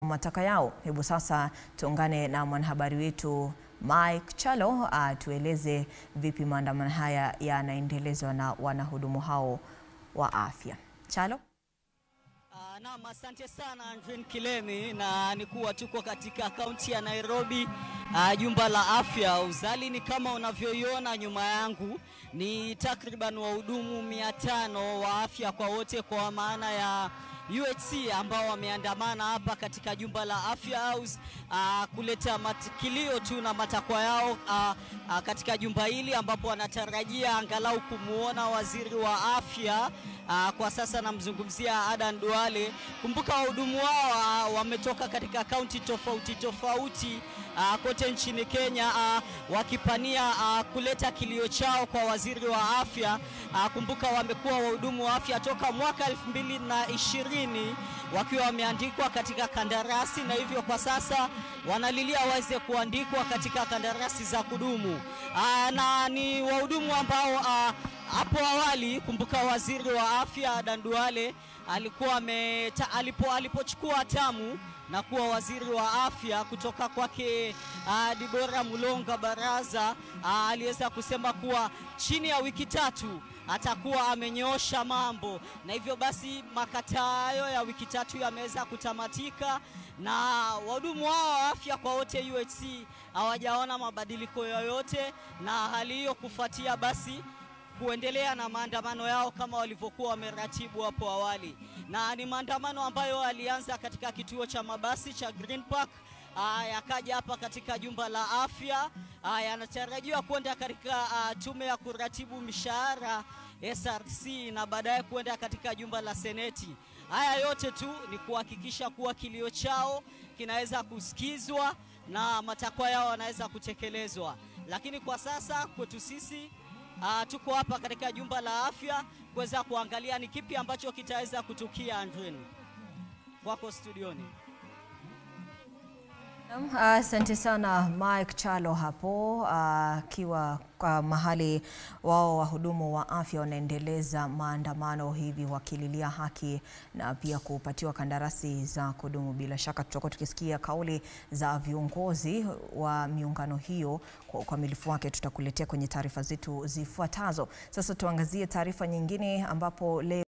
mataka yao. Hebu sasa tuungane na mwanahabari wetu Mike Chalo tueleze vipi maandamano haya yanaendelezwa na wanahudumu hao wa afya. Chalo? Naam, asante sana Andrin Kilemi, na nikuwa tuko katika kaunti ya Nairobi, jumba la afya Uzali. Kama unavyoiona nyuma yangu ni takriban wahudumu 500 wa afya kwa wote, kwa maana ya UHC ambao wameandamana hapa katika jumba la afya house kuleta matikilio tu na matakwa yao katika jumba hili, ambapo wanatarajia angalau kumuona waziri wa afya. Kwa sasa namzungumzia Adan Duale. Kumbuka wahudumu wao wametoka katika kaunti tofauti kote nchini Kenya, wakipania kuleta kilio chao kwa waziri wa afya. Kumbuka wamekuwa wahudumu wa afya toka mwaka 2020 wakiwa wameandikwa katika kandarasi, na hivyo kwa sasa wanalilia waweze kuandikwa katika kandarasi za kudumu. Na ni wahudumu ambao hapo awali, kumbuka waziri wa afya Adan Duale alikuwa alipochukua hatamu na kuwa waziri wa afya kutoka kwake Dibora Mulonga Baraza, aliweza kusema kuwa chini ya wiki 3 atakuwa amenyoosha mambo, na hivyo basi makatayo ya wiki 3 yameweza kutamatika, na wahudumu wao wa afya kwa wote UHC hawajaona mabadiliko yoyote, na hali hiyo kufuatia basi kuendelea na maandamano yao kama walivyokuwa wameratibu hapo awali. Na ni maandamano ambayo alianza katika kituo cha mabasi cha Green Park, yakaja hapa katika jumba la afya, yanatarajiwa kwenda katika tume ya kuratibu mishahara SRC, na baadaye kwenda katika jumba la Seneti. Haya yote tu ni kuhakikisha kuwa kilio chao kinaweza kusikizwa na matakwa yao yanaweza kutekelezwa. Lakini kwa sasa kwetu sisi tuko hapa katika jumba la afya kuweza kuangalia ni kipi ambacho kitaweza kutukia. Andrin, kwako studioni. Asante sana Mike Chalo hapo, akiwa kwa mahali wao wahudumu wa afya wanaendeleza maandamano hivi wakililia haki na pia kupatiwa kandarasi za kudumu. Bila shaka tutakuwa tukisikia kauli za viongozi wa miungano hiyo kwa ukamilifu wake, tutakuletea kwenye taarifa zetu zifuatazo. Sasa tuangazie taarifa nyingine, ambapo leo